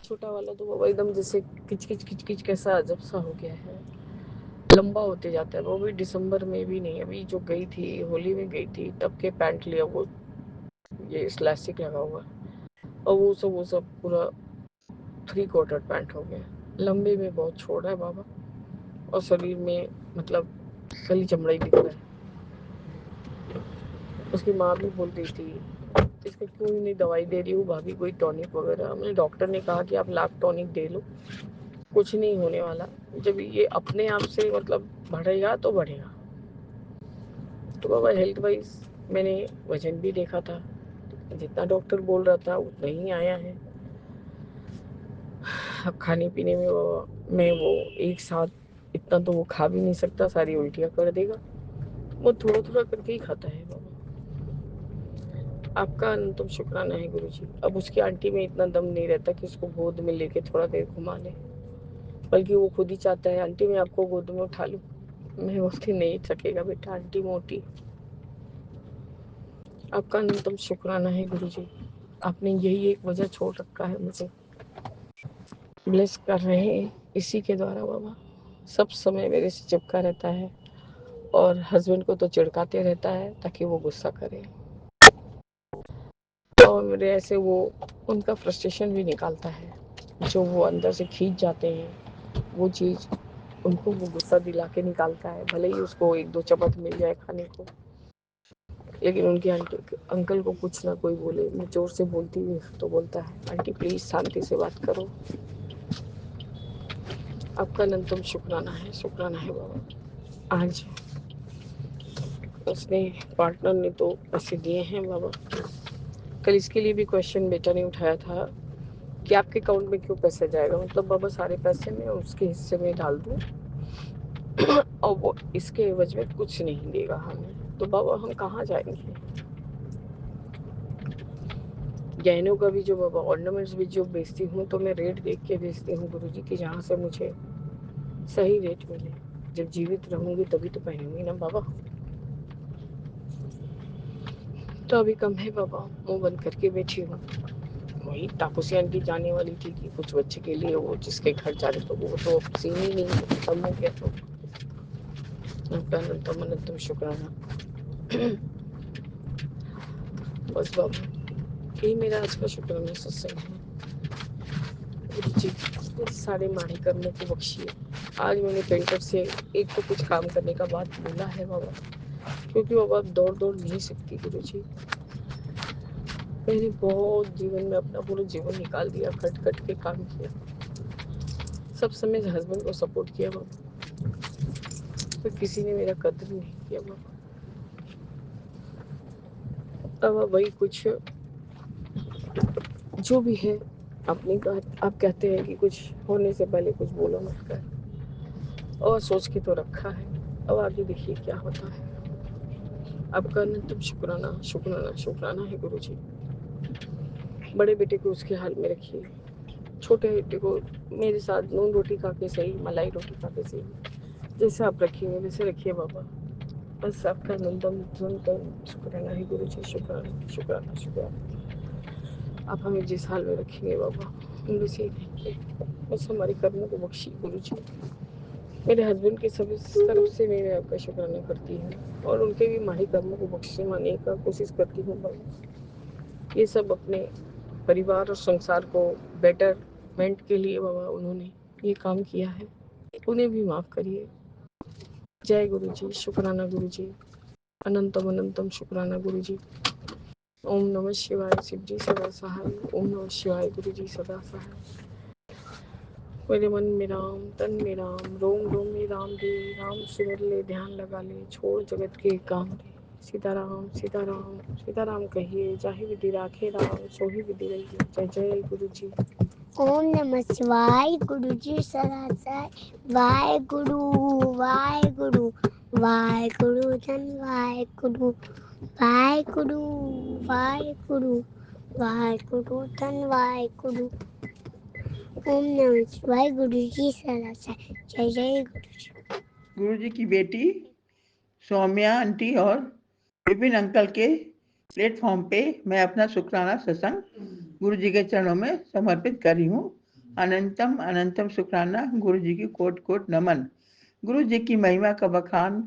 छोटा वाला तो बाबा एकदम जैसे किच किच किच किच कैसा अजब सा हो गया है, लंबा होते जाता है। वो भी दिसंबर में भी नहीं, अभी जो गई थी होली में गई थी तब के पैंट लिया, वो ये इलास्टिक लगा हुआ और वो सब पूरा 3/4 पैंट हो गया। लंबे में बहुत छोड़ा है बाबा और शरीर में मतलब खाली चमड़ा ही दिख रहा है। उसकी माँ भी बोल रही थी इसको क्यों नहीं दवाई दे रही हूँ भाभी, कोई टॉनिक वगैरह। मैंने डॉक्टर ने कहा कि आप लाख टॉनिक दे लो, कुछ नहीं होने वाला, जब ये अपने आप से मतलब बढ़ेगा तो बढ़ेगा। तो बाबा हेल्थ वाइज मैंने वजन भी देखा था, जितना डॉक्टर बोल रहा था उतना ही आया है। अब खाने पीने में वो एक साथ इतना तो वो खा भी नहीं सकता, सारी उल्टियाँ कर देगा, वो थोड़ा थोड़ा करके ही खाता है बाबा। आपका अनंतम शुक्राना है गुरु जी। अब उसकी आंटी में इतना दम नहीं रहता कि उसको गोद में लेके थोड़ा देर घुमा ले, बल्कि वो खुद ही चाहता है आंटी मैं आपको गोद में उठा लूँ। मैं बोलती नहीं सकेगा बेटा, आंटी मोटी। आपका अनंतम शुक्राना है गुरु जी। आपने यही एक वजह छोड़ रखा है मुझे ब्लेस कर रहे हैं इसी के द्वारा बाबा। सब समय मेरे से चिपका रहता है और हस्बैंड को तो चिढ़काते रहता है ताकि वो गुस्सा करे, और मेरे ऐसे वो उनका फ्रस्ट्रेशन भी निकालता है। जो वो अंदर से खींच जाते हैं वो चीज़ उनको वो गुस्सा दिला के निकालता है। भले ही उसको एक दो चपट मिल जाए खाने को, लेकिन उनके अंकल को कुछ ना कोई बोले। मैं जोर से बोलती हूँ तो बोलता है, आंटी प्लीज़ शांति से बात करो। आपका अनंतम शुक्राना है बाबा। आज उसने पार्टनर ने तो पैसे दिए हैं बाबा। कल इसके लिए भी क्वेश्चन बेटा ने उठाया था कि आपके अकाउंट में क्यों पैसा जाएगा, मतलब बाबा सारे पैसे मैं उसके हिस्से में डाल दूँ और वो इसके एवज में कुछ नहीं देगा हमें, तो बाबा हम कहाँ जाएंगे। गहनों का भी जो बाबा ऑर्नामेंट्स भी जो बेचती हूँ तो मैं रेट देख के बेचती हूँ गुरुजी की, जहाँ से मुझे सही रेट मिले। जब जीवित रहूंगी तभी तो पहनूंगी ना बाबा। तो अभी कम है बाबा, मुंह बंद करके बैठी हूँ। वही तापसी आंटी जाने वाली थी कि कुछ बच्चे के लिए वो जिसके घर जा रहे, तो वो तो सीन ही नहीं खत्म हो गया। तो आपका अनंतम अनंतम शुक्राना बस बाबा, यही मेरा आज का शुक्राना सत्संग है। गुरु जी मेरे सारे माड़े कर्मों को बख्शिए। आज मैंने पेंटर से एक तो कुछ काम करने का बात बोला है बाबा, क्योंकि बाबा अब दौड़ नहीं सकती गुरु जी। मैंने बहुत जीवन में अपना पूरा जीवन निकाल दिया, खट के काम किया, सब समय हस्बैंड को सपोर्ट किया बाबा, पर किसी ने मेरा कदर नहीं किया बाबा। अब वही कुछ जो भी है अपनी बात। आप कहते हैं कि कुछ होने से पहले कुछ बोलो मत कर, और सोच के तो रखा है, अब आगे देखिए क्या होता है। आपका अनंतम शुक्राना है गुरु जी। बड़े बेटे को उसके हाल में रखिए, छोटे बेटे को मेरे साथ नून रोटी खा के सही, मलाई रोटी खा के सही, जैसे आप रखेंगे वैसे रखिए बाबा। बस आपका अनंतम शुक्राना है गुरु जी। शुक्राना। आप हमें जिस हाल में रखेंगे बाबा हम वैसे ही रहेंगे। बस हमारे कर्मों को बख्शिए गुरु जी। मेरे हस्बैंड की सभी तरफ से मैं आपका शुक्राना करती हूँ, और उनके भी माही कर्मों को बख्शवाने का कोशिश करती हूँ बाबा। ये सब अपने परिवार और संसार को बेटरमेंट के लिए बाबा उन्होंने ये काम किया है, उन्हें भी माफ़ करिए। जय गुरु जी। शुक्राना गुरु जी। अनंतम शुक्राना गुरु जी। ओम नमः शिवाय। शिव जी सदा सहाय। ओम नमः शिवाय। गुरु जी सदा सहाय। मेरे मन में राम, तन में राम, रोम रोम में राम दे। राम सुमिर ले, ध्यान लगा ले, छोड़ जगत के काम दे। सीताराम सीताराम सीताराम कहिए, जाहि विधि राखे राम, सोहि विधि रहिए। जय जय गुरु जी। ओम नमः शिवाय। गुरु जी सदा सहाय। वाहे गुरु वाहे गुरु वाहे गुरु धन वाहे गुरु वाहे गुरु वाहे गुरु वाहे गुरु धन वाहे गुरु। ओम नमः शिवाय। गुरु जी सदा सहाय। जय जय गुरु जी। गुरु जी की बेटी सौम्या आंटी और विपिन अंकल के प्लेटफॉर्म पे मैं अपना शुक्राना सत्संग गुरु जी के चरणों में समर्पित कर रही हूँ। अनंतम अनंतम शुक्राना। गुरु जी की कोट कोट नमन। गुरु जी की महिमा का बखान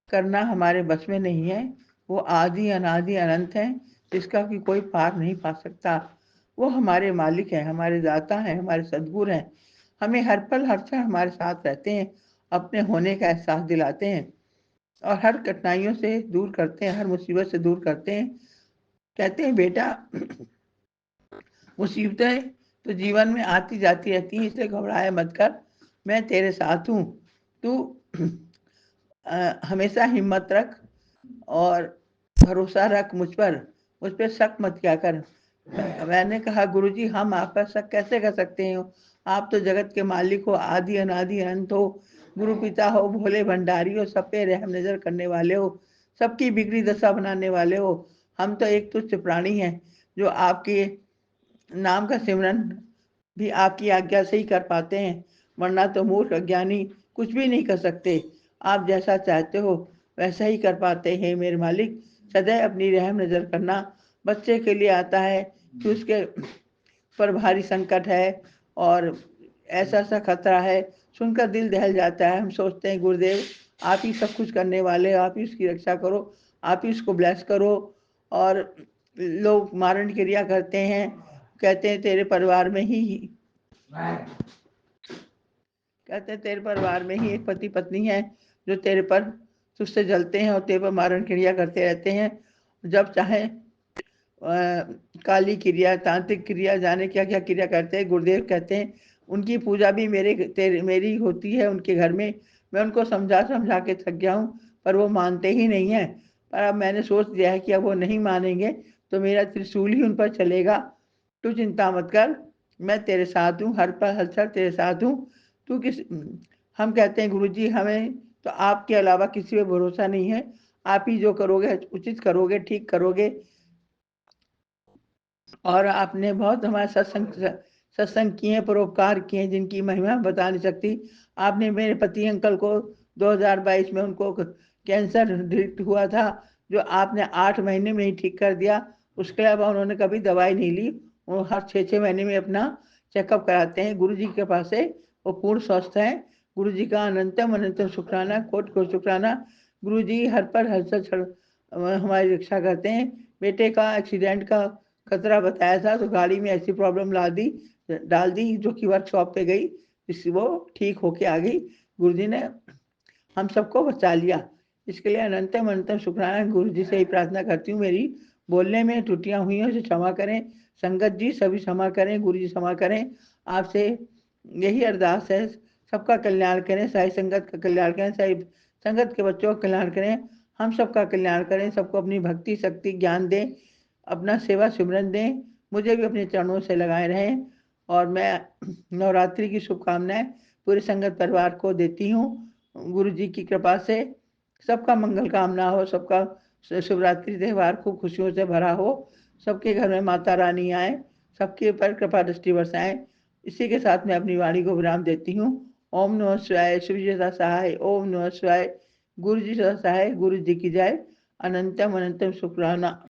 करना हमारे बस में नहीं है। वो आदि अनादि अनंत हैं, जिसका कि कोई पार नहीं पा सकता। वो हमारे मालिक हैं, हमारे दाता हैं, हमारे सद्गुरु हैं। हमें हर पल हर क्षण हमारे साथ रहते हैं, अपने होने का एहसास दिलाते हैं और हर कठिनाइयों से दूर करते हैं, हर मुसीबत से दूर करते हैं। कहते हैं बेटा मुसीबतें तो जीवन में आती जाती रहती हैं, इसलिए घबराए मत कर, मैं तेरे साथ हूँ। तू हमेशा हिम्मत रख और भरोसा रख मुझ पर शक मत किया कर। मैंने कहा गुरुजी हम आप पर शक कैसे कर सकते हैं, आप तो जगत के मालिक हो, आदि अनादि अनंत हो, गुरु पिता हो, भोले भंडारी हो, सब पे रहम नजर करने वाले हो, सबकी बिगड़ी दशा बनाने वाले हो। हम तो एक तुच्छ प्राणी हैं जो आपके नाम का सिमरन भी आपकी आज्ञा से ही कर पाते हैं, वरना तो मूर्ख अज्ञानी कुछ भी नहीं कर सकते। आप जैसा चाहते हो वैसा ही कर पाते हैं मेरे मालिक। सदैव अपनी रहम नजर करना। बच्चे के लिए आता है कि उसके पर भारी संकट है और ऐसा ऐसा खतरा है, सुनकर दिल दहल जाता है। हम सोचते हैं गुरुदेव आप ही सब कुछ करने वाले, आप ही उसकी रक्षा करो, आप ही उसको ब्लेस करो। और लोग मारण क्रिया करते हैं, कहते हैं तेरे परिवार में ही एक पति पत्नी है जो तेरे पर तुझसे जलते हैं और तेरे पर मारण क्रिया करते रहते हैं। जब चाहे काली क्रिया, तांत्रिक क्रिया, जाने क्या क्या क्रिया करते हैं। गुरुदेव कहते हैं उनकी पूजा भी मेरी होती है उनके घर में। मैं उनको समझा समझा के थक गया हूँ, पर वो मानते ही नहीं हैं। पर अब मैंने सोच लिया है कि अब वो नहीं मानेंगे तो मेरा त्रिशूल ही उन पर चलेगा। तू चिंता मत कर, मैं तेरे साथ हूँ, हर पल हर क्षण तेरे साथ हूँ। तू किस हम कहते हैं गुरुजी हमें तो आपके अलावा किसी पे भरोसा नहीं है, आप ही जो करोगे उचित करोगे, ठीक करोगे। और आपने बहुत हमारे सत्संग किए, परोपकार किए, जिनकी महिमा बता नहीं सकती। आपने मेरे पति अंकल को 2022 में उनको कैंसर डिटेक्ट हुआ था, जो आपने 8 महीने में ही ठीक कर दिया। उसके अलावा उन्होंने कभी दवाई नहीं ली। वो हर 6-6 महीने में अपना चेकअप कराते हैं। गुरु जी के पास से वो पूर्ण स्वस्थ हैं। गुरु जी का अनंतम अनंतम शुक्राना, कोट कोट शुक्राना। गुरु जी हर पर हर क्षण हमारी रक्षा करते हैं। बेटे का एक्सीडेंट का खतरा बताया था तो गाड़ी में ऐसी प्रॉब्लम डाल दी जो कि वर्कशॉप पे गई, जिससे वो ठीक होके आ गई। गुरुजी ने हम सबको बचा लिया। इसके लिए अनंतम अनंतम शुक्राना। गुरु जी से ही प्रार्थना करती हूँ, मेरी बोलने में त्रुटियां हुई हैं उसे क्षमा करें। संगत जी सभी क्षमा करें, गुरु जी क्षमा करें। आपसे यही अरदास है, सबका कल्याण करें, सारी संगत का कल्याण करें, सारी संगत के बच्चों का कल्याण करें, हम सबका कल्याण करें, सबको अपनी भक्ति शक्ति ज्ञान दें, अपना सेवा सिमरन दें, मुझे भी अपने चरणों से लगाए रहें। और मैं नवरात्रि की शुभकामनाएं पूरे संगत परिवार को देती हूँ। गुरु जी की कृपा से सबका मंगल कामना हो, सबका शिवरात्रि त्यौहार खूब खुशियों से भरा हो, सबके घर में माता रानी आए, सबके पर कृपा दृष्टि बरसाएं। इसी के साथ मैं अपनी वाणी को विराम देती हूँ। ओम नमः शिवाय, शिव जी सदा सहाय। ओम नमः शिवाय, गुरु जी सदा सहाय, गुरु जी की जय। अनंतम अनंतम शुक्राना।